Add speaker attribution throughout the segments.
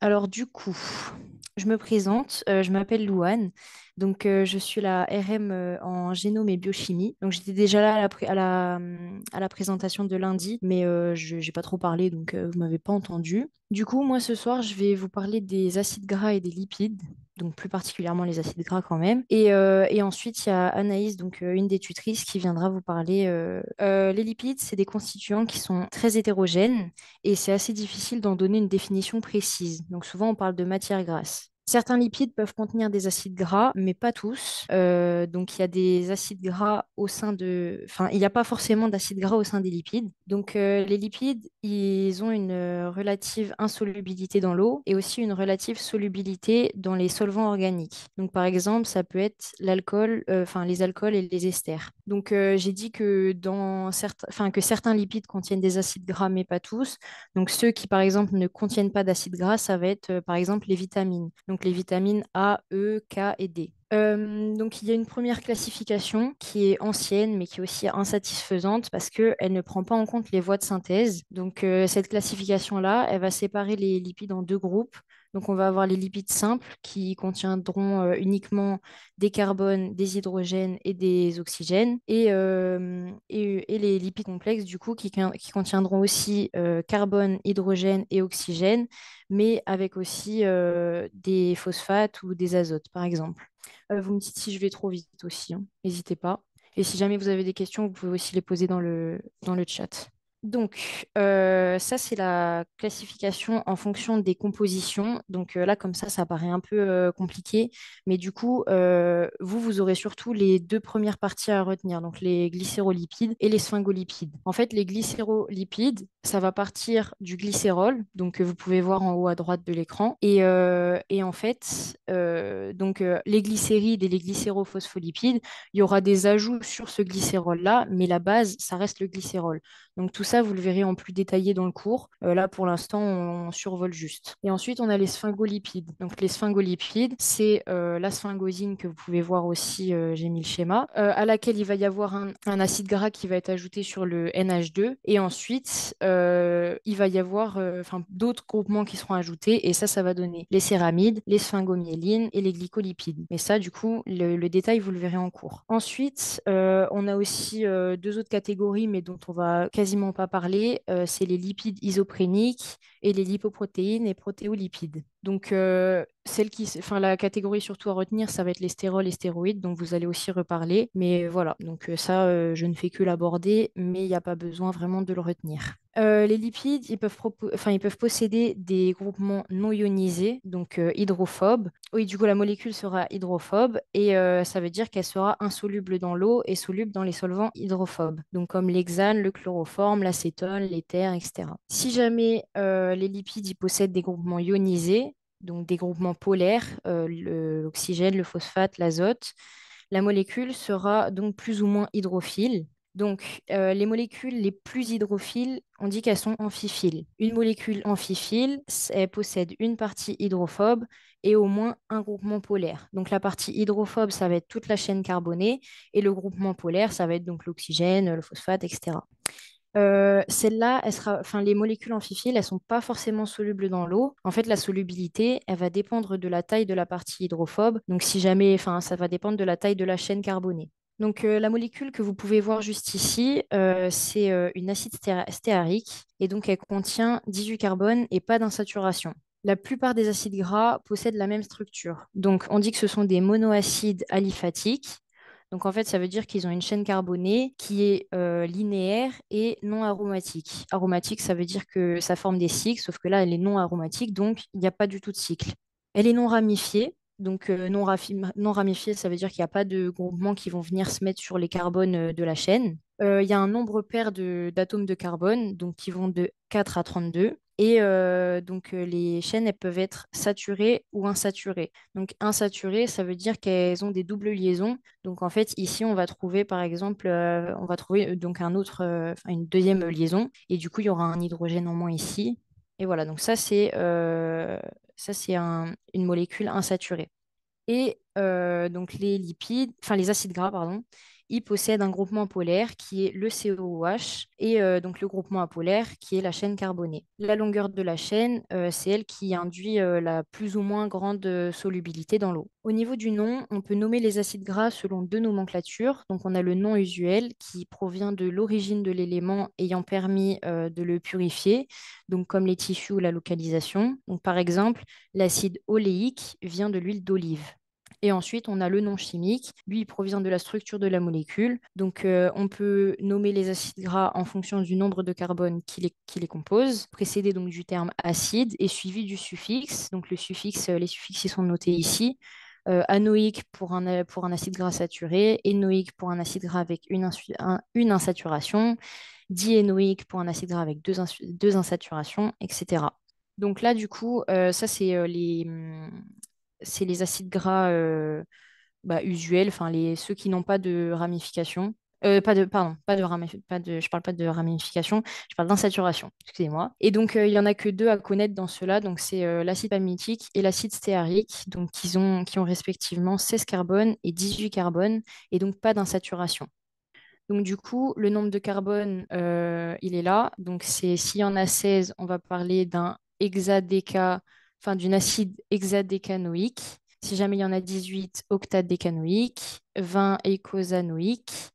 Speaker 1: Alors du coup, je me présente, je m'appelle Louane, donc je suis la RM en génome et biochimie. Donc j'étais déjà là à la présentation de lundi, mais je n'ai pas trop parlé, donc vous m'avez pas entendu. Du coup, moi ce soir, je vais vous parler des acides gras et des lipides, donc plus particulièrement les acides gras quand même. Et ensuite, il y a Anaïs, donc une des tutrices, qui viendra vous parler. Les lipides, c'est des constituants qui sont très hétérogènes et c'est assez difficile d'en donner une définition précise. Donc souvent, on parle de matière grasse. Certains lipides peuvent contenir des acides gras, mais pas tous. Donc il y a des acides gras au sein de... Enfin, il n'y a pas forcément d'acides gras au sein des lipides. Donc les lipides, ils ont une relative insolubilité dans l'eau et aussi une relative solubilité dans les solvants organiques. Donc par exemple, ça peut être l'alcool, enfin les alcools et les esters. Donc j'ai dit que que certains lipides contiennent des acides gras, mais pas tous. Donc ceux qui, par exemple, ne contiennent pas d'acides gras, ça va être, par exemple, les vitamines. Donc les vitamines A, E, K et D. Donc il y a une première classification qui est ancienne, mais qui est aussi insatisfaisante parce qu'elle ne prend pas en compte les voies de synthèse. Donc cette classification-là, elle va séparer les lipides en deux groupes. Donc on va avoir les lipides simples qui contiendront uniquement des carbones, des hydrogènes et des oxygènes, et les lipides complexes, du coup, qui contiendront aussi carbone, hydrogène et oxygène, mais avec aussi des phosphates ou des azotes, par exemple. Vous me dites si je vais trop vite aussi, hein, n'hésitez pas. Et si jamais vous avez des questions, vous pouvez aussi les poser dans le chat. Donc, ça, c'est la classification en fonction des compositions. Donc là, comme ça paraît un peu compliqué. Mais du coup, vous aurez surtout les deux premières parties à retenir, donc les glycérolipides et les sphingolipides. En fait, les glycérolipides, ça va partir du glycérol, donc que vous pouvez voir en haut à droite de l'écran. Et en fait, les glycérides et les glycérophospholipides, il y aura des ajouts sur ce glycérol-là, mais la base, ça reste le glycérol. Donc tout ça, vous le verrez en plus détaillé dans le cours. Là, pour l'instant, on survole juste. Et ensuite, on a les sphingolipides. Donc les sphingolipides, c'est la sphingosine que vous pouvez voir aussi, j'ai mis le schéma, à laquelle il va y avoir un acide gras qui va être ajouté sur le NH2. Et ensuite, il va y avoir d'autres groupements qui seront ajoutés. Et ça va donner les céramides, les sphingomyélines et les glycolipides. Mais ça, du coup, le détail, vous le verrez en cours. Ensuite, on a aussi deux autres catégories, mais dont on va quasiment pas parler. C'est les lipides isopréniques et les lipoprotéines et protéolipides. Donc, la catégorie surtout à retenir, ça va être les stérols et stéroïdes, dont vous allez aussi reparler. Mais voilà, donc ça, je ne fais que l'aborder, mais il n'y a pas besoin vraiment de le retenir. Les lipides, ils peuvent posséder des groupements non ionisés, donc hydrophobes. Oui, du coup, la molécule sera hydrophobe et ça veut dire qu'elle sera insoluble dans l'eau et soluble dans les solvants hydrophobes, donc comme l'hexane, le chloroforme, l'acétone, l'éther, etc. Si jamais les lipides ils possèdent des groupements ionisés, donc des groupements polaires, l'oxygène, le phosphate, l'azote, la molécule sera donc plus ou moins hydrophile. Donc, les molécules les plus hydrophiles, on dit qu'elles sont amphiphiles. Une molécule amphiphile, elle possède une partie hydrophobe et au moins un groupement polaire. Donc, la partie hydrophobe, ça va être toute la chaîne carbonée et le groupement polaire, ça va être donc l'oxygène, le phosphate, etc. Celle-là, les molécules amphiphiles, elles sont pas forcément solubles dans l'eau. En fait, la solubilité, elle va dépendre de la taille de la partie hydrophobe. Donc, si jamais, ça va dépendre de la taille de la chaîne carbonée. Donc, la molécule que vous pouvez voir juste ici, c'est une acide stéarique et donc elle contient 18 carbones et pas d'insaturation. La plupart des acides gras possèdent la même structure. Donc, on dit que ce sont des monoacides aliphatiques. Donc en fait, ça veut dire qu'ils ont une chaîne carbonée qui est linéaire et non aromatique. Aromatique, ça veut dire que ça forme des cycles, sauf que là, elle est non aromatique, donc il n'y a pas du tout de cycle. Elle est non ramifiée. Donc non ramifiée, ça veut dire qu'il n'y a pas de groupements qui vont venir se mettre sur les carbones de la chaîne. Il y a un nombre pair d'atomes de carbone, donc qui vont de 4 à 32. Et les chaînes, elles peuvent être saturées ou insaturées. Donc insaturées, ça veut dire qu'elles ont des doubles liaisons. Donc en fait, ici, on va trouver par exemple, on va trouver donc une deuxième liaison. Et du coup, il y aura un hydrogène en moins ici. Et voilà, donc ça, c'est une molécule insaturée. Et donc les lipides, enfin les acides gras, pardon. il possède un groupement polaire qui est le COOH et donc le groupement apolaire qui est la chaîne carbonée. La longueur de la chaîne, c'est elle qui induit la plus ou moins grande solubilité dans l'eau. Au niveau du nom, on peut nommer les acides gras selon deux nomenclatures. Donc on a le nom usuel qui provient de l'origine de l'élément ayant permis de le purifier, donc comme les tissus ou la localisation. Donc par exemple, l'acide oléique vient de l'huile d'olive. Et ensuite, on a le nom chimique. Lui, il provient de la structure de la molécule. Donc, on peut nommer les acides gras en fonction du nombre de carbone qui les compose, précédé donc du terme acide et suivi du suffixe. Donc, le suffixe, les suffixes ils sont notés ici. Anoïque pour un acide gras saturé, énoïque pour un acide gras avec une insaturation, diénoïque pour un acide gras avec deux insaturations, etc. Donc là, du coup, ça, c'est les acides gras usuels, enfin ceux qui n'ont pas de ramification. Pardon, je parle pas de ramification, je parle d'insaturation, excusez-moi. Et donc, il y en a que deux à connaître dans ceux-là, donc c'est l'acide palmitique et l'acide stéarique, donc qui ont respectivement 16 carbones et 18 carbones, et donc pas d'insaturation. Donc, du coup, le nombre de carbone, il est là. Donc, s'il y en a 16, on va parler d'une acide hexadécanoïque. Si jamais il y en a 18, octadécanoïque, 20 eicosanoïque,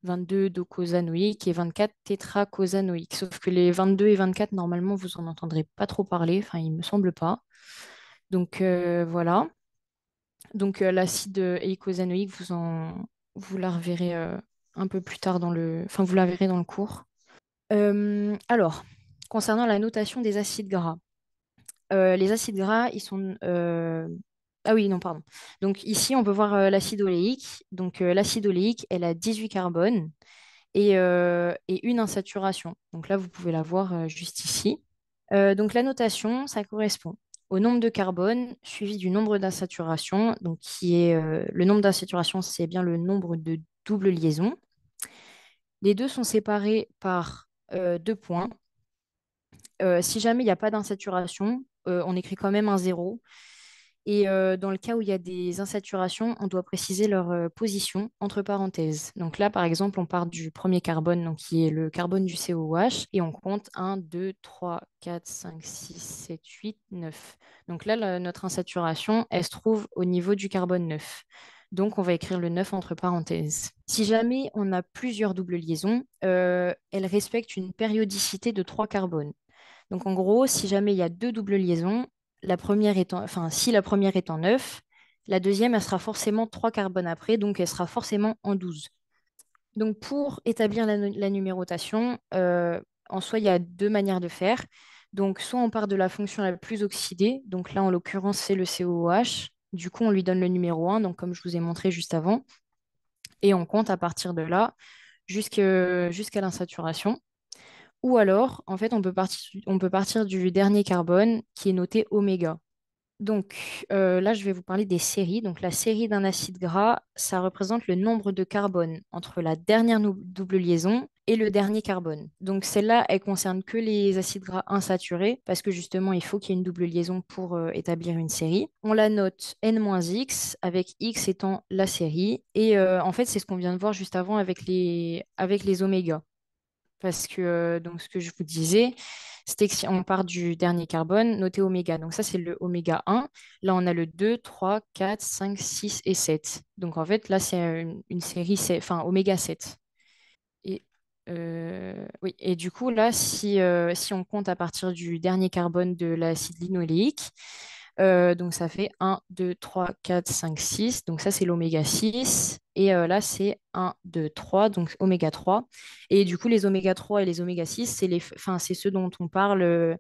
Speaker 1: 22 docosanoïque et 24 tétracosanoïque. Sauf que les 22 et 24, normalement, vous en entendrez pas trop parler. Enfin, il me semble pas. Donc, voilà. Donc l'acide eicosanoïque, vous la reverrez un peu plus tard enfin vous la verrez dans le cours. Alors, concernant la notation des acides gras, les acides gras, ils sont ah oui, non, pardon. Donc ici, on peut voir l'acide oléique. Donc l'acide oléique, elle a 18 carbones et une insaturation. Donc là, vous pouvez la voir juste ici. Donc la notation, ça correspond au nombre de carbone suivi du nombre d'insaturations, donc qui est le nombre d'insaturations, c'est bien le nombre de doubles liaisons. Les deux sont séparés par deux points. Si jamais il n'y a pas d'insaturation, on écrit quand même un zéro. Et dans le cas où il y a des insaturations, on doit préciser leur position entre parenthèses. Donc là, par exemple, on part du premier carbone, donc qui est le carbone du COOH, et on compte 1, 2, 3, 4, 5, 6, 7, 8, 9. Donc là, notre insaturation, elle se trouve au niveau du carbone 9. Donc, on va écrire le 9 entre parenthèses. Si jamais on a plusieurs doubles liaisons, elles respectent une périodicité de 3 carbones. Donc en gros, si jamais il y a deux doubles liaisons, si la première est en 9, la deuxième, elle sera forcément 3 carbones après, donc elle sera forcément en 12. Donc pour établir la numérotation, en soi, il y a deux manières de faire. Donc soit on part de la fonction la plus oxydée, donc là en l'occurrence c'est le COOH. Du coup, on lui donne le numéro 1, donc comme je vous ai montré juste avant, et on compte à partir de là jusqu'à l'insaturation. Ou alors, en fait, on peut partir du dernier carbone qui est noté oméga. Donc là, je vais vous parler des séries. Donc la série d'un acide gras, ça représente le nombre de carbone entre la dernière double liaison et le dernier carbone. Donc celle-là, elle concerne que les acides gras insaturés parce que justement, il faut qu'il y ait une double liaison pour établir une série. On la note N-X avec X étant la série. Et en fait, c'est ce qu'on vient de voir juste avant avec les omégas. Parce que donc ce que je vous disais, c'était que si on part du dernier carbone, noté oméga. Donc ça, c'est le oméga 1. Là, on a le 2, 3, 4, 5, 6 et 7. Donc en fait, là, c'est une série, enfin oméga 7. Et, oui. Et du coup, là, si on compte à partir du dernier carbone de l'acide linoléique, donc ça fait 1, 2, 3, 4, 5, 6. Donc ça, c'est l'oméga 6. Et là, c'est 1, 2, 3, donc oméga 3. Et du coup, les oméga 3 et les oméga 6, c'est ceux dont on parle,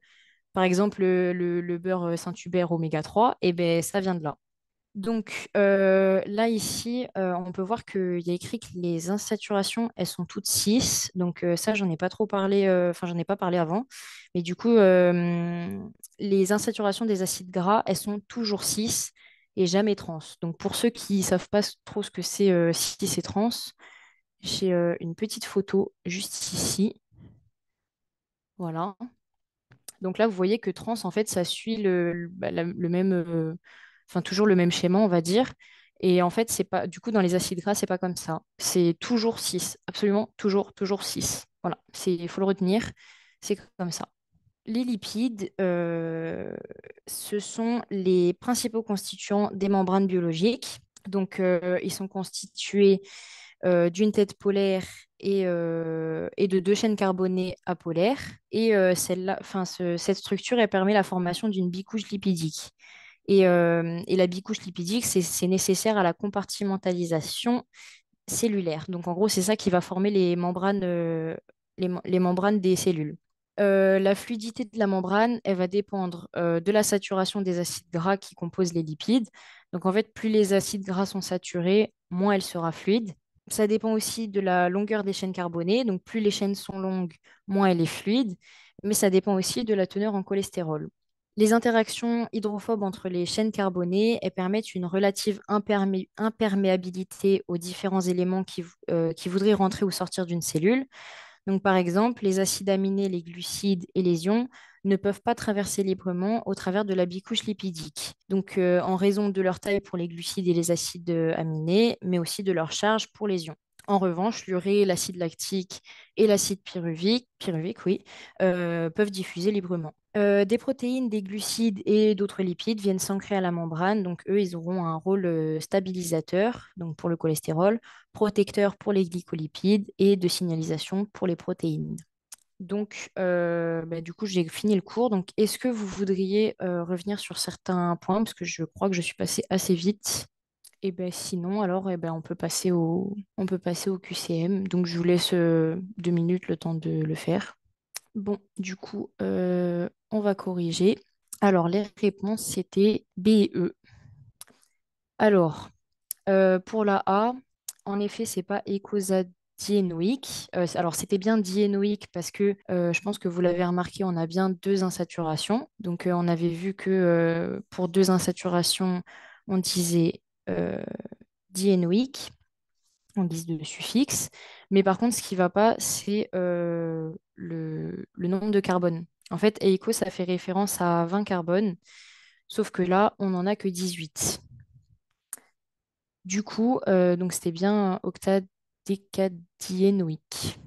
Speaker 1: par exemple, le beurre Saint-Hubert oméga 3, et ben ça vient de là. Donc là, ici, on peut voir qu'il y a écrit que les insaturations, elles sont toutes 6. Donc ça, j'en ai pas trop parlé, enfin, j'en ai pas parlé avant. Mais du coup, les insaturations des acides gras, elles sont toujours 6 et jamais trans. Donc pour ceux qui savent pas trop ce que c'est 6 et trans, j'ai une petite photo juste ici. Voilà. Donc là, vous voyez que trans, en fait, ça suit le même, enfin toujours le même schéma, on va dire. Et en fait, c'est pas, du coup, dans les acides gras, c'est pas comme ça. C'est toujours 6, absolument toujours, toujours 6. Voilà, il faut le retenir, c'est comme ça. Les lipides, ce sont les principaux constituants des membranes biologiques. Donc, ils sont constitués d'une tête polaire et de deux chaînes carbonées apolaires. Et celle-là, enfin, cette structure, elle permet la formation d'une bicouche lipidique. Et la bicouche lipidique, c'est nécessaire à la compartimentalisation cellulaire. Donc, en gros, c'est ça qui va former les membranes des cellules. La fluidité de la membrane, elle va dépendre de la saturation des acides gras qui composent les lipides. Donc, en fait, plus les acides gras sont saturés, moins elle sera fluide. Ça dépend aussi de la longueur des chaînes carbonées. Donc, plus les chaînes sont longues, moins elle est fluide. Mais ça dépend aussi de la teneur en cholestérol. Les interactions hydrophobes entre les chaînes carbonées, elles permettent une relative imperméabilité aux différents éléments qui voudraient rentrer ou sortir d'une cellule. Donc, par exemple, les acides aminés, les glucides et les ions ne peuvent pas traverser librement au travers de la bicouche lipidique. Donc, en raison de leur taille pour les glucides et les acides aminés, mais aussi de leur charge pour les ions. En revanche, l'urée, l'acide lactique et l'acide pyruvique, oui, peuvent diffuser librement. Des protéines, des glucides et d'autres lipides viennent s'ancrer à la membrane. Donc, eux, ils auront un rôle stabilisateur donc pour le cholestérol, protecteur pour les glycolipides et de signalisation pour les protéines. Donc, du coup, j'ai fini le cours. Donc, est-ce que vous voudriez revenir sur certains points? Parce que je crois que je suis passée assez vite. Et ben sinon, alors, on peut passer au QCM. Donc, je vous laisse 2 minutes le temps de le faire. Bon, du coup, on va corriger. Alors, les réponses, c'était B et E. Alors, pour la A, en effet, c'est pas eicosadiénoïque. Alors, c'était bien diénoïque parce que je pense que vous l'avez remarqué, on a bien deux insaturations. Donc, on avait vu que pour deux insaturations, on disait diénoïque en guise de suffixe. Mais par contre, ce qui ne va pas, c'est le nombre de carbone. En fait, EICO, ça fait référence à 20 carbones, sauf que là, on n'en a que 18. Du coup, donc c'était bien octadécadiénoïque.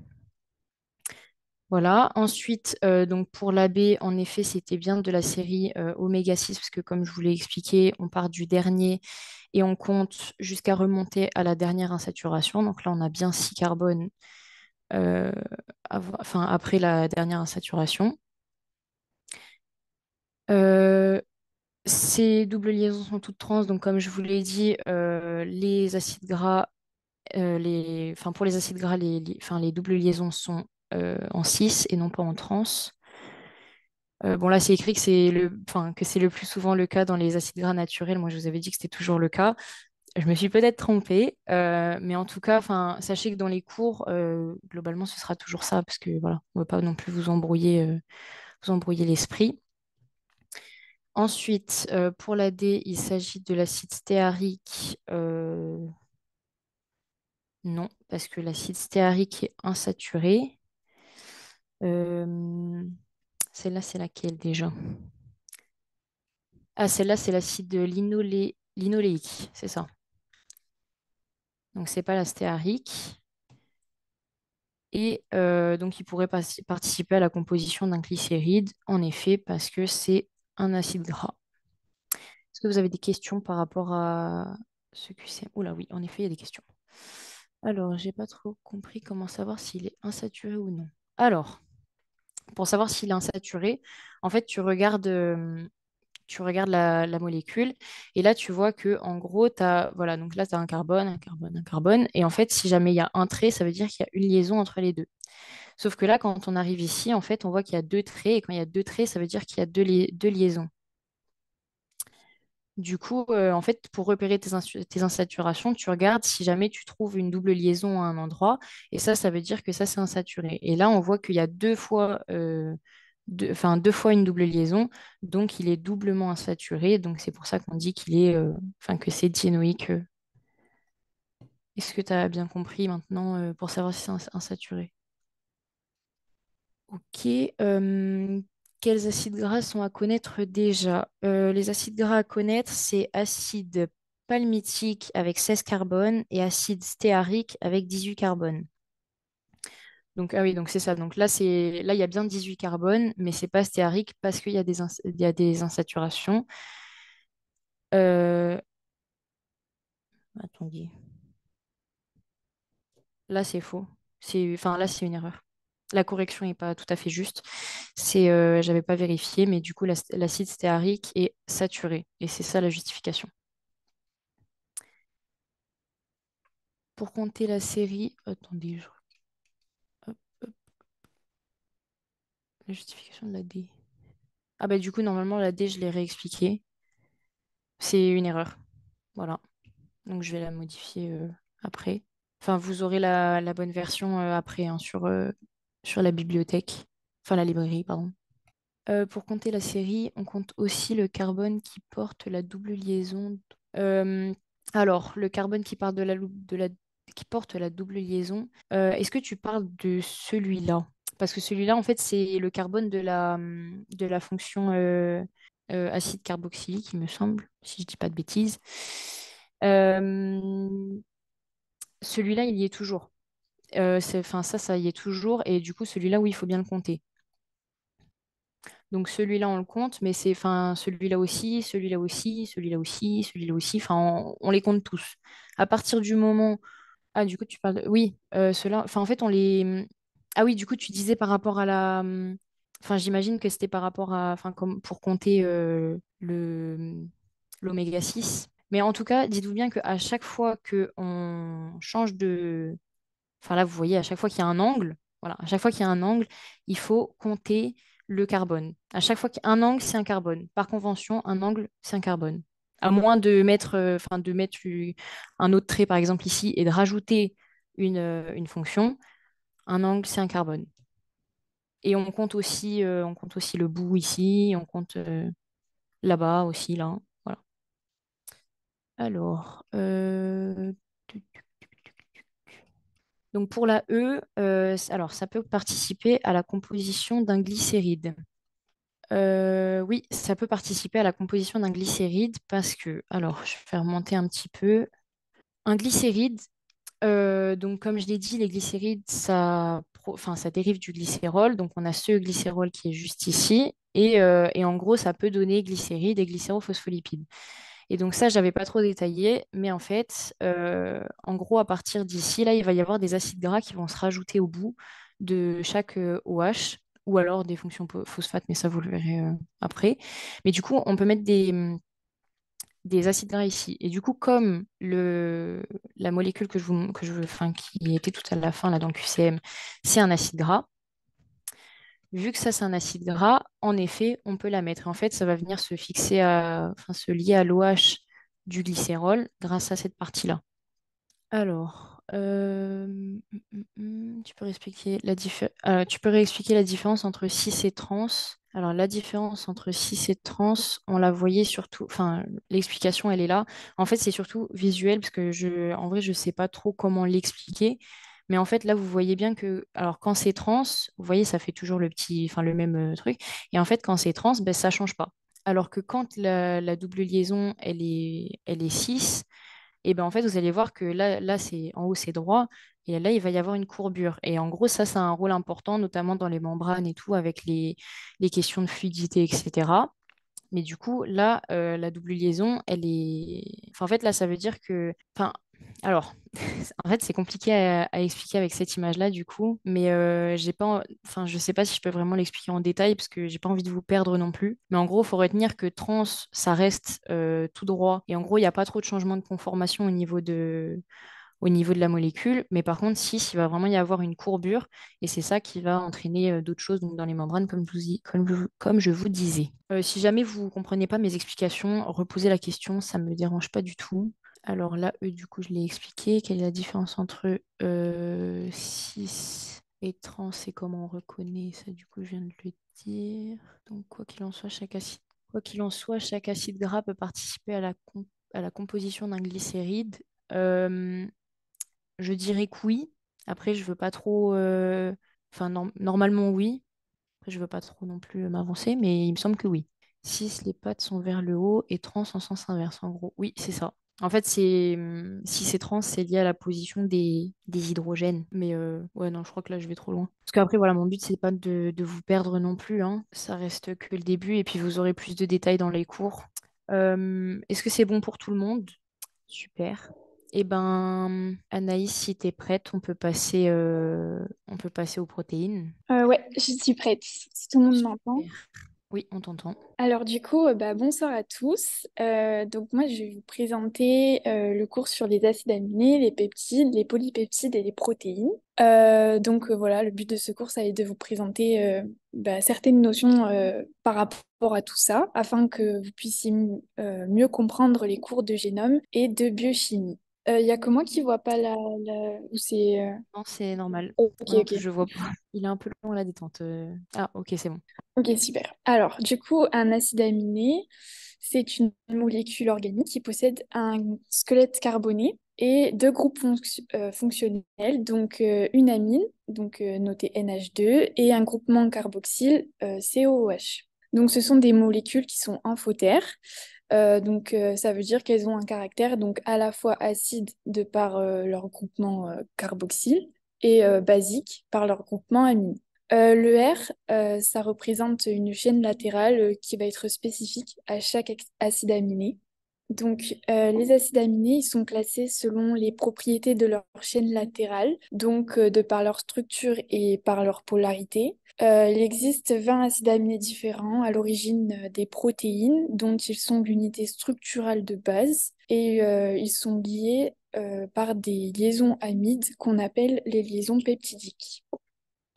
Speaker 1: Voilà. Ensuite, donc pour la B, en effet, c'était bien de la série oméga 6, parce que comme je vous l'ai expliqué, on part du dernier et on compte jusqu'à remonter à la dernière insaturation. Donc là, on a bien 6 carbones euh, après la dernière insaturation. Euh, Ces doubles liaisons sont toutes trans, donc comme je vous l'ai dit, les acides gras, pour les acides gras, les doubles liaisons sont en cis et non pas en trans. Bon, là, c'est écrit que c'est le plus souvent le cas dans les acides gras naturels. Moi, je vous avais dit que c'était toujours le cas. Je me suis peut-être trompée, mais en tout cas, sachez que dans les cours, globalement, ce sera toujours ça, parce que voilà, on ne veut pas non plus vous embrouiller l'esprit. Ensuite, pour la D, il s'agit de l'acide stéarique. Non, parce que l'acide stéarique est insaturé. Euh, Celle-là, c'est laquelle déjà? Ah, celle-là, c'est l'acide linoléique, c'est ça. Donc, c'est pas la stéarique. Et donc, il pourrait participer à la composition d'un glycéride, en effet, parce que c'est un acide gras. Est-ce que vous avez des questions par rapport à ce que c'est? Oula, oui, en effet, il y a des questions. Alors, j'ai pas trop compris comment savoir s'il est insaturé ou non. Alors, pour savoir s'il est insaturé, en fait, tu regardes la molécule et là, tu vois que en gros, voilà, donc là, tu as un carbone, un carbone, un carbone. Et en fait, si jamais il y a un trait, ça veut dire qu'il y a une liaison entre les deux. Sauf que là, quand on arrive ici, en fait, on voit qu'il y a deux traits. Et quand il y a deux traits, ça veut dire qu'il y a deux liaisons. Du coup, en fait, pour repérer tes insaturations, tu regardes si jamais tu trouves une double liaison à un endroit. Et ça veut dire que ça, c'est insaturé. Et là, on voit qu'il y a deux fois une double liaison. Donc, il est doublement insaturé. Donc, c'est pour ça qu'on dit que c'est diénoïque. Est-ce que tu as bien compris maintenant pour savoir si c'est insaturé? Ok. Quels acides gras sont à connaître déjà? Les acides gras à connaître, c'est acide palmitique avec 16 carbones et acide stéarique avec 18 carbones. Donc, ah oui, donc c'est ça. Donc là, il y a bien 18 carbones, mais c'est pas stéarique parce qu'il y a il y a des insaturations. Euh, Attendez, là, c'est faux. Enfin, là, c'est une erreur. La correction n'est pas tout à fait juste. J'avais pas vérifié, mais du coup, l'acide stéarique est saturé. Et c'est ça la justification. Pour compter la série, attendez, hop, hop, la justification de la D. Ah bah du coup, normalement, la D, je l'ai réexpliquée. C'est une erreur. Voilà. Donc je vais la modifier après. Enfin, vous aurez la bonne version après hein, sur la bibliothèque. Enfin, la librairie, pardon. Pour compter la série, on compte aussi le carbone qui porte la double liaison. Euh, alors, le carbone qui part qui porte la double liaison, est-ce que tu parles de celui-là? Parce que celui-là, en fait, c'est le carbone de la fonction acide carboxylique, il me semble, si je dis pas de bêtises. Euh, Celui-là, il y est toujours. Enfin, ça y est toujours. Et du coup, celui-là, oui, il faut bien le compter. Donc celui-là, on le compte, mais c'est enfin celui-là aussi, celui-là aussi, celui-là aussi, celui-là aussi. Enfin, on les compte tous. À partir du moment. Ah, du coup, tu parles de. Oui, ceux-là. Enfin, en fait, on les. Ah oui, du coup, tu disais par rapport à la. Enfin, j'imagine que c'était par rapport à. Enfin, comme pour compter l'oméga 6. Mais en tout cas, dites-vous bien qu'à chaque fois qu'on change de. Enfin là, vous voyez, à chaque fois qu'il y a un angle, voilà, à chaque fois qu'il y a un angle, il faut compter le carbone. À chaque fois qu'il y a un angle, c'est un carbone. Par convention, un angle, c'est un carbone. À moins de mettre, un autre trait, par exemple, ici, et de rajouter une fonction, un angle, c'est un carbone. Et on compte aussi le bout ici, on compte là-bas aussi, là. Voilà. Alors, donc pour la E, alors ça peut participer à la composition d'un glycéride. Oui, ça peut participer à la composition d'un glycéride parce que, alors je vais remonter un petit peu. Un glycéride, donc comme je l'ai dit, les glycérides, enfin, ça dérive du glycérol. Donc on a ce glycérol qui est juste ici. Et en gros, ça peut donner glycéride et glycérophospholipides. Et donc ça, je n'avais pas trop détaillé, mais en fait, en gros, à partir d'ici, là, il va y avoir des acides gras qui vont se rajouter au bout de chaque OH, ou alors des fonctions phosphates, mais ça, vous le verrez après. Mais du coup, on peut mettre des acides gras ici. Et du coup, comme la molécule enfin, qui était tout à la fin là, dans le QCM, c'est un acide gras, vu que ça, c'est un acide gras, en effet, on peut la mettre. En fait, ça va venir enfin, se lier à l'OH du glycérol grâce à cette partie-là. Alors, tu peux réexpliquer la différence entre cis et trans. Alors, la différence entre cis et trans, on la voyait surtout, enfin, l'explication, elle est là. En fait, c'est surtout visuel parce que en vrai, je sais pas trop comment l'expliquer. Mais en fait, là, vous voyez bien que, alors, quand c'est trans, vous voyez, ça fait toujours enfin, le même truc. Et en fait, quand c'est trans, ben, ça change pas. Alors que quand la double liaison, elle est cis, et ben en fait, vous allez voir que là c'est en haut, c'est droit, et là, il va y avoir une courbure. Et en gros, ça a un rôle important, notamment dans les membranes et tout, avec les questions de fluidité, etc. Mais du coup, là, la double liaison, elle est. Enfin, en fait, là, ça veut dire que. Enfin, alors, en fait, c'est compliqué à expliquer avec cette image-là, du coup, mais j'ai pas. Enfin, je sais pas si je peux vraiment l'expliquer en détail parce que j'ai pas envie de vous perdre non plus. Mais en gros, il faut retenir que trans, ça reste tout droit. Et en gros, il n'y a pas trop de changement de conformation au niveau de la molécule. Mais par contre, si, il va vraiment y avoir une courbure et c'est ça qui va entraîner d'autres choses donc dans les membranes, comme je vous disais. Si jamais vous ne comprenez pas mes explications, reposez la question, ça ne me dérange pas du tout. Alors là, du coup, je l'ai expliqué. Quelle est la différence entre 6 et trans et comment on reconnaît ça? Du coup, je viens de le dire. Donc, quoi qu'il en soit, chaque acide gras peut participer à la composition d'un glycéride. Euh, je dirais que oui. Après, je veux pas trop. Enfin, normalement, oui. Après, je veux pas trop non plus m'avancer, mais il me semble que oui. 6, les pattes sont vers le haut et trans en sens inverse, en gros. Oui, c'est ça. En fait, si c'est trans, c'est lié à la position des hydrogènes. Mais ouais, non, je crois que là, je vais trop loin. Parce qu'après, voilà, mon but, c'est pas de vous perdre non plus, hein. Ça reste que le début et puis vous aurez plus de détails dans les cours. Est-ce que c'est bon pour tout le monde? Super. Eh ben, Anaïs, si t'es prête, on peut passer aux protéines.
Speaker 2: Ouais, je suis prête, si tout le monde m'entend.
Speaker 1: Super. Oui, on t'entend.
Speaker 2: Alors du coup, bonsoir à tous. Donc moi, je vais vous présenter le cours sur les acides aminés, les peptides, les polypeptides et les protéines. Voilà, le but de ce cours, ça va être de vous présenter certaines notions par rapport à tout ça, afin que vous puissiez mieux comprendre les cours de génome et de biochimie. Il y a que moi qui vois pas où c'est...
Speaker 1: Non, c'est normal.
Speaker 2: Ok,
Speaker 1: Moi non plus,
Speaker 2: ok.
Speaker 1: je vois pas. Il est un peu long à la détente. Ah, ok, c'est bon.
Speaker 2: Ok, super. Alors, du coup, un acide aminé, c'est une molécule organique qui possède un squelette carboné et deux groupes fonctionnels, donc une amine, donc notée NH2, et un groupement carboxyle, COOH. Donc, ce sont des molécules qui sont amphotères. Ça veut dire qu'elles ont un caractère donc à la fois acide de par leur groupement carboxyle et basique par leur groupement amine. Le R, ça représente une chaîne latérale qui va être spécifique à chaque acide aminé. Les acides aminés, ils sont classés selon les propriétés de leur chaîne latérale, de par leur structure et par leur polarité. Il existe 20 acides aminés différents à l'origine des protéines, dont ils sont l'unité structurale de base, et ils sont liés par des liaisons amides qu'on appelle les liaisons peptidiques.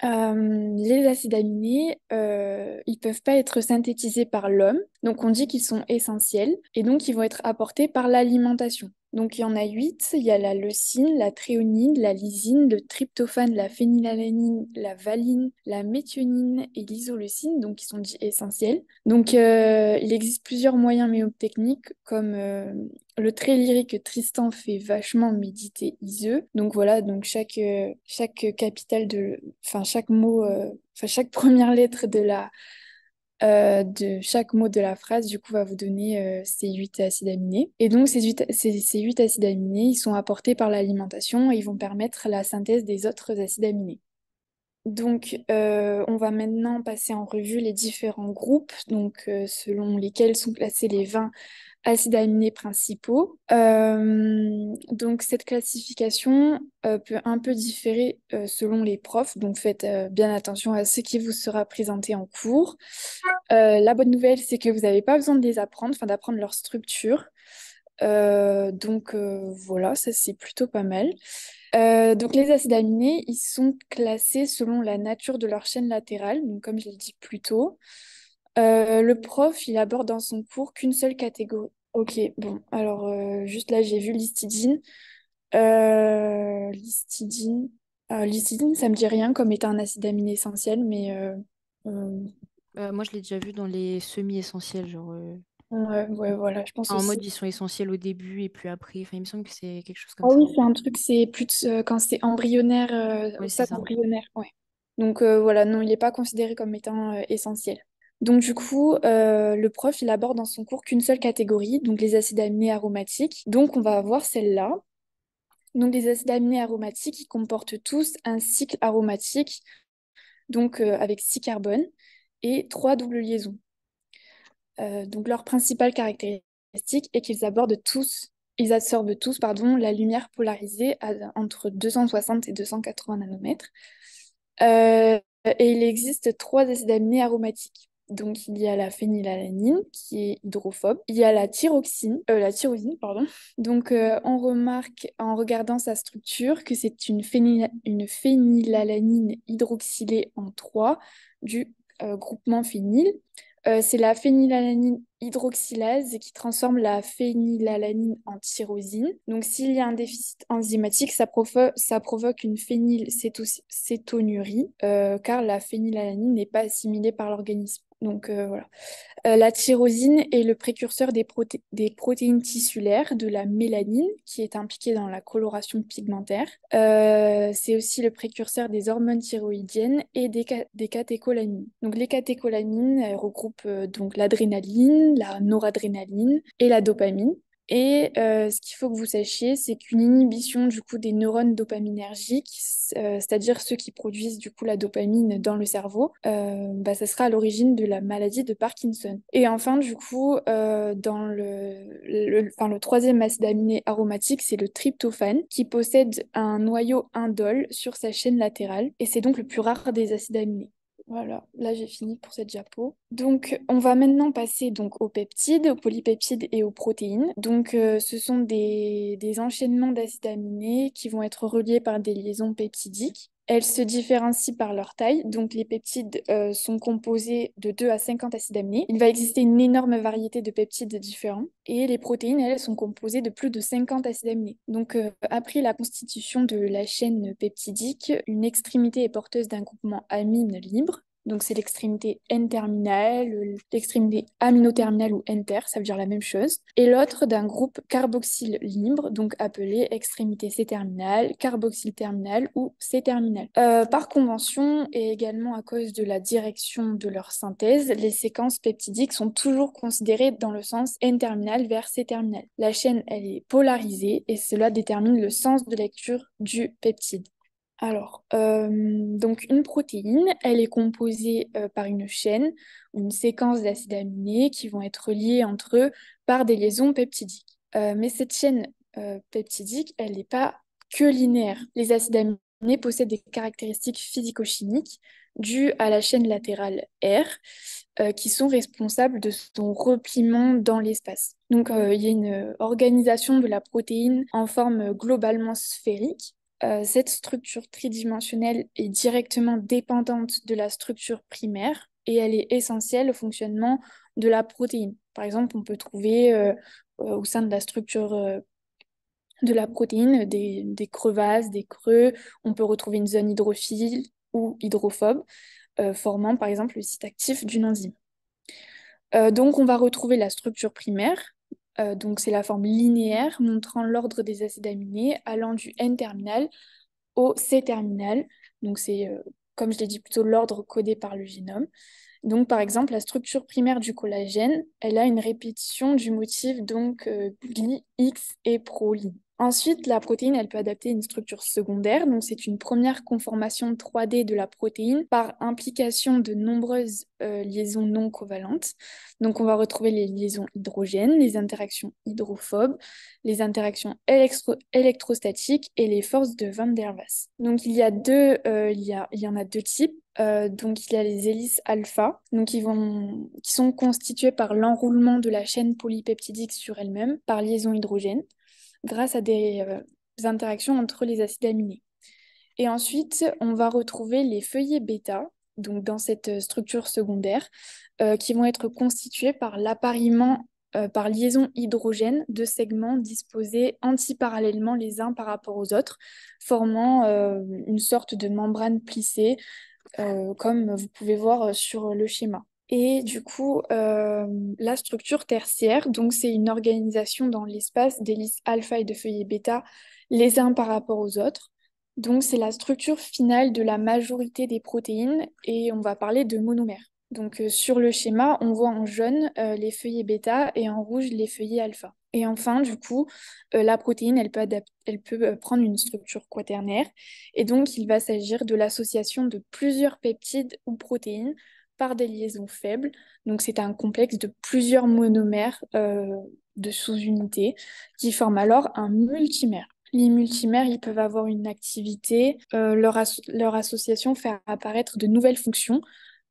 Speaker 2: Les acides aminés, ils peuvent pas être synthétisés par l'homme, donc on dit qu'ils sont essentiels, et donc ils vont être apportés par l'alimentation. Donc il y en a 8, il y a la leucine, la thréonine, la lysine, le tryptophane, la phénylalanine, la valine, la méthionine et l'isoleucine, donc qui sont dits essentiels. Il existe plusieurs moyens mémotechniques, comme le très lyrique Tristan fait vachement méditer Iseux. Donc voilà, donc chaque capitale enfin chaque mot, enfin chaque première lettre de chaque mot de la phrase, du coup, va vous donner ces 8 acides aminés. Et donc ces 8 acides aminés, ils sont apportés par l'alimentation et ils vont permettre la synthèse des autres acides aminés. On va maintenant passer en revue les différents groupes, selon lesquels sont classés les 20 acides aminés principaux. Cette classification peut un peu différer selon les profs, donc faites bien attention à ce qui vous sera présenté en cours. La bonne nouvelle, c'est que vous n'avez pas besoin de les apprendre, enfin d'apprendre leur structure. Voilà, ça c'est plutôt pas mal. Les acides aminés, ils sont classés selon la nature de leur chaîne latérale, donc comme je l'ai dit plus tôt. Le prof, il aborde dans son cours qu'une seule catégorie. Ok, bon, alors juste là, j'ai vu l'histidine. L'histidine. L'histidine, ça me dit rien comme étant un acide aminé essentiel, euh,
Speaker 1: Moi, je l'ai déjà vu dans les semi-essentiels, genre
Speaker 2: ouais, voilà, je pense
Speaker 1: en
Speaker 2: aussi.
Speaker 1: mode ils sont essentiels au début et puis après. Enfin, il me semble que c'est quelque chose
Speaker 2: Ah
Speaker 1: comme
Speaker 2: oui,
Speaker 1: ça.
Speaker 2: c'est un truc, c'est plus quand c'est embryonnaire, au
Speaker 1: Oui, c'est
Speaker 2: stade
Speaker 1: ça.
Speaker 2: embryonnaire, ouais. Voilà, non, il n'est pas considéré comme étant essentiel. Le prof, il aborde dans son cours qu'une seule catégorie, donc les acides aminés aromatiques. Donc, on va avoir celle-là. Donc, les acides aminés aromatiques, ils comportent tous un cycle aromatique, avec 6 carbones et 3 doubles liaisons. Leur principale caractéristique est ils absorbent tous, pardon, la lumière polarisée entre 260 et 280 nanomètres. Et il existe 3 acides aminés aromatiques. Donc, il y a la phénylalanine qui est hydrophobe. Il y a la tyrosine, pardon. On remarque en regardant sa structure que c'est une phénylalanine hydroxylée en 3 du groupement phényl. C'est la phénylalanine hydroxylase qui transforme la phénylalanine en tyrosine. Donc, s'il y a un déficit enzymatique, ça provoque une phénylcétonurie, car la phénylalanine n'est pas assimilée par l'organisme. Voilà. La tyrosine est le précurseur des protéines tissulaires de la mélanine, qui est impliquée dans la coloration pigmentaire. C'est aussi le précurseur des hormones thyroïdiennes et des catécholamines. Donc, les catécholamines regroupent donc l'adrénaline, la noradrénaline et la dopamine. Et ce qu'il faut que vous sachiez, c'est qu'une inhibition du coup des neurones dopaminergiques, c'est-à-dire ceux qui produisent du coup la dopamine dans le cerveau, bah, ça sera à l'origine de la maladie de Parkinson. Et enfin, du coup, dans enfin, le troisième acide aminé aromatique, c'est le tryptophane, qui possède un noyau indole sur sa chaîne latérale, et c'est donc le plus rare des acides aminés. Voilà, là j'ai fini pour cette diapo. Donc on va maintenant passer donc aux peptides, aux polypeptides et aux protéines. Donc ce sont des enchaînements d'acides aminés qui vont être reliés par des liaisons peptidiques. Elles se différencient par leur taille. Donc les peptides sont composés de 2 à 50 acides aminés. Il va exister une énorme variété de peptides différents. Et les protéines, elles, sont composées de plus de 50 acides aminés. Donc après la constitution de la chaîne peptidique, une extrémité est porteuse d'un groupement amine libre. Donc c'est l'extrémité N-terminale, l'extrémité aminoterminale ou enter, ça veut dire la même chose. Et l'autre d'un groupe carboxyle libre, donc appelé extrémité C-terminale, carboxyle terminale ou C-terminale. Par convention et également à cause de la direction de leur synthèse, les séquences peptidiques sont toujours considérées dans le sens N-terminal vers C-terminal. La chaîne, elle est polarisée et cela détermine le sens de lecture du peptide. Alors, donc une protéine, elle est composée par une chaîne ou une séquence d'acides aminés qui vont être liés entre eux par des liaisons peptidiques. Mais cette chaîne peptidique, elle n'est pas que linéaire. Les acides aminés possèdent des caractéristiques physico-chimiques dues à la chaîne latérale R, qui sont responsables de son repliement dans l'espace. Donc, il y a une organisation de la protéine en forme globalement sphérique. Cette structure tridimensionnelle est directement dépendante de la structure primaire et elle est essentielle au fonctionnement de la protéine. Par exemple, on peut trouver au sein de la structure de la protéine des crevasses, des creux. On peut retrouver une zone hydrophile ou hydrophobe, formant par exemple le site actif d'une enzyme. Donc, on va retrouver la structure primaire. Donc, c'est la forme linéaire montrant l'ordre des acides aminés allant du N-terminal au C-terminal. Donc, c'est, comme je l'ai dit, plutôt l'ordre codé par le génome. Donc, par exemple, la structure primaire du collagène, elle a une répétition du motif donc Gli, X et proline. Ensuite, la protéine, elle peut adapter une structure secondaire. Donc, c'est une première conformation 3D de la protéine par implication de nombreuses liaisons non covalentes. Donc, on va retrouver les liaisons hydrogènes, les interactions hydrophobes, les interactions électrostatiques et les forces de Van der Waals. Donc, il y en a deux types. Donc, il y a les hélices alpha, donc qui sont constituées par l'enroulement de la chaîne polypeptidique sur elle-même par liaison hydrogène, grâce à des interactions entre les acides aminés. Et ensuite, on va retrouver les feuillets bêta, donc dans cette structure secondaire, qui vont être constitués par l'appariement par liaison hydrogène de segments disposés antiparallèlement les uns par rapport aux autres, formant une sorte de membrane plissée comme vous pouvez voir sur le schéma. Et du coup, la structure tertiaire, donc c'est une organisation dans l'espace d'hélices alpha et de feuillets bêta, les uns par rapport aux autres. Donc c'est la structure finale de la majorité des protéines et on va parler de monomères. Donc sur le schéma, on voit en jaune les feuillets bêta et en rouge les feuillets alpha. Et enfin, du coup, la protéine, elle peut prendre une structure quaternaire. Et donc, il va s'agir de l'association de plusieurs peptides ou protéines par des liaisons faibles. Donc, c'est un complexe de plusieurs monomères de sous-unités qui forment alors un multimère. Les multimères, ils peuvent avoir une activité, leur association fait apparaître de nouvelles fonctions.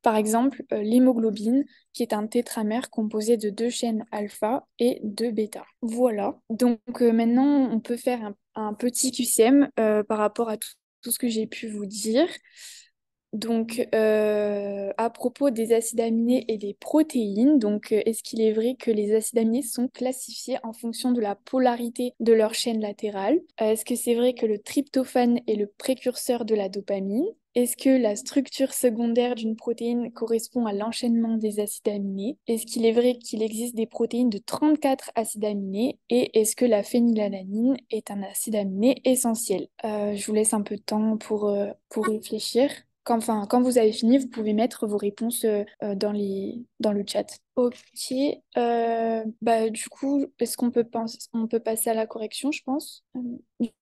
Speaker 2: Par exemple, l'hémoglobine, qui est un tétramère composé de deux chaînes alpha et deux bêta. Voilà. Donc maintenant, on peut faire un petit QCM par rapport à tout ce que j'ai pu vous dire. Donc, à propos des acides aminés et des protéines, donc, est-ce qu'il est vrai que les acides aminés sont classifiés en fonction de la polarité de leur chaîne latérale? Est-ce que c'est vrai que le tryptophane est le précurseur de la dopamine? Est-ce que la structure secondaire d'une protéine correspond à l'enchaînement des acides aminés? Est-ce qu'il est vrai qu'il existe des protéines de 34 acides aminés? Et est-ce que la phénylalanine est un acide aminé essentiel? Je vous laisse un peu de temps pour réfléchir. Quand vous avez fini, vous pouvez mettre vos réponses dans le chat. Ok, bah, du coup, est-ce on peut passer à la correction, je pense.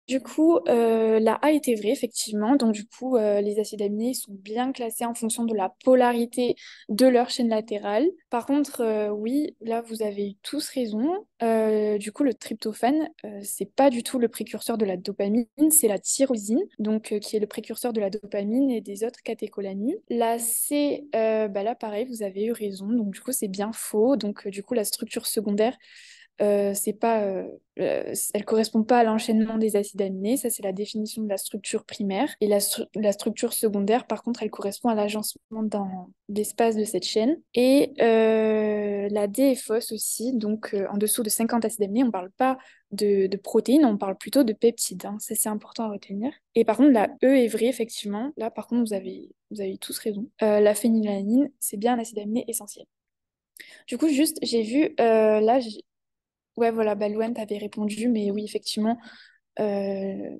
Speaker 2: Du coup, la A était vraie, effectivement. Donc, du coup, les acides aminés sont bien classés en fonction de la polarité de leur chaîne latérale. Par contre, oui, là, vous avez eu tous raison. Du coup, le tryptophane, c'est pas du tout le précurseur de la dopamine, c'est la tyrosine, donc qui est le précurseur de la dopamine et des autres catécholamines. La C, bah là, pareil, vous avez eu raison. Donc, du coup, c'est bien faux. Donc, du coup, la structure secondaire, c'est pas, elle correspond pas à l'enchaînement des acides aminés. Ça, c'est la définition de la structure primaire. Et la structure secondaire, par contre, elle correspond à l'agencement dans l'espace de cette chaîne. Et la D est fausse aussi. Donc, en dessous de 50 acides aminés, on parle pas de protéines, on parle plutôt de peptides, hein. Ça, c'est important à retenir. Et par contre, la E est vraie, effectivement. Là, par contre, vous avez tous raison. La phénylalanine, c'est bien un acide aminé essentiel. Du coup, juste, j'ai vu, là, ouais, voilà, bah, Louane, t'avais répondu, mais oui, effectivement, euh,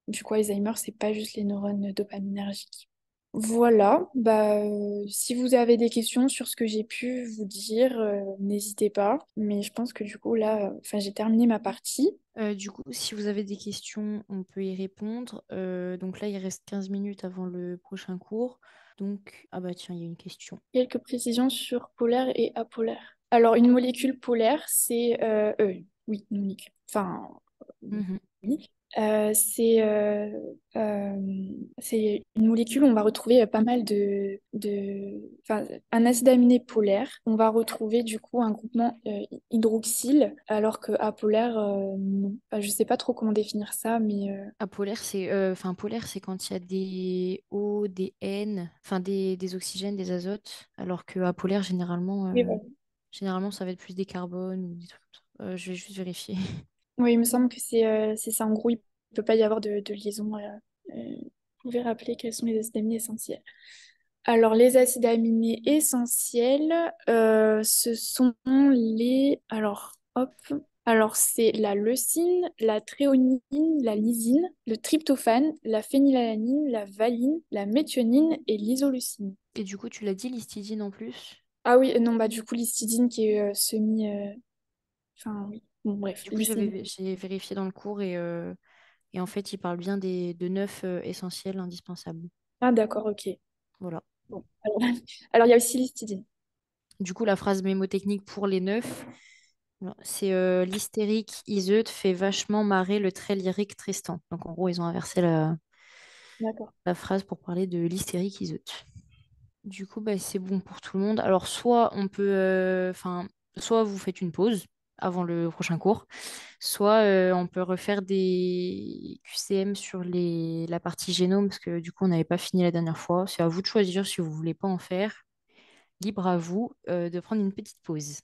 Speaker 2: du coup, Alzheimer, c'est pas juste les neurones dopaminergiques. Voilà, bah, si vous avez des questions sur ce que j'ai pu vous dire, n'hésitez pas. Mais je pense que du coup, là, enfin, j'ai terminé ma partie.
Speaker 1: Du coup, si vous avez des questions, on peut y répondre. Donc là, il reste 15 minutes avant le prochain cours. Donc, ah bah tiens, il y a une question.
Speaker 2: Quelques précisions sur polaire et apolaire. Alors, une molécule polaire, c'est... oui, une molécule. Enfin,
Speaker 1: Mhm.
Speaker 2: oui. Euh, c'est euh, euh, c'est une molécule où on va retrouver pas mal enfin, un acide aminé polaire. On va retrouver du coup un groupement hydroxyle, alors que apolaire, non. Enfin, je sais pas trop comment définir ça, mais
Speaker 1: Apolaire, enfin, polaire, c'est quand il y a des O, des N, enfin des oxygènes, des azotes, alors que apolaire,
Speaker 2: oui, voilà.
Speaker 1: généralement, ça va être plus des carbones ou des trucs comme ça. Je vais juste vérifier.
Speaker 2: Oui, il me semble que c'est ça. En gros, il peut pas y avoir de liaison. Vous pouvez rappeler quels sont les acides aminés essentiels. Alors, les acides aminés essentiels, ce sont les... Alors, hop. Alors, c'est la leucine, la tréonine, la lysine, le tryptophane, la phénylalanine, la valine, la méthionine et l'isoleucine.
Speaker 1: Et du coup, tu l'as dit, l'histidine en plus.
Speaker 2: Ah oui, non, bah du coup, l'histidine qui est semi... Enfin, oui. Bon, bref,
Speaker 1: Du coup,
Speaker 2: l'histidine.
Speaker 1: j'ai vérifié dans le cours et en fait, il parle bien de 9 essentiels indispensables.
Speaker 2: Ah d'accord, ok.
Speaker 1: Voilà.
Speaker 2: Bon. Alors, il y a aussi l'histidine.
Speaker 1: Du coup, la phrase mémotechnique pour les 9, voilà, c'est l'hystérique Iseut fait vachement marrer le très lyrique Tristan. Donc, en gros, ils ont inversé
Speaker 2: D'accord.
Speaker 1: la phrase pour parler de l'hystérique Iseut. Du coup, bah, c'est bon pour tout le monde. Alors, soit on peut, enfin, soit vous faites une pause avant le prochain cours, soit on peut refaire des QCM sur la partie génome, parce que du coup, on n'avait pas fini la dernière fois. C'est à vous de choisir si vous voulez pas en faire. Libre à vous de prendre une petite pause.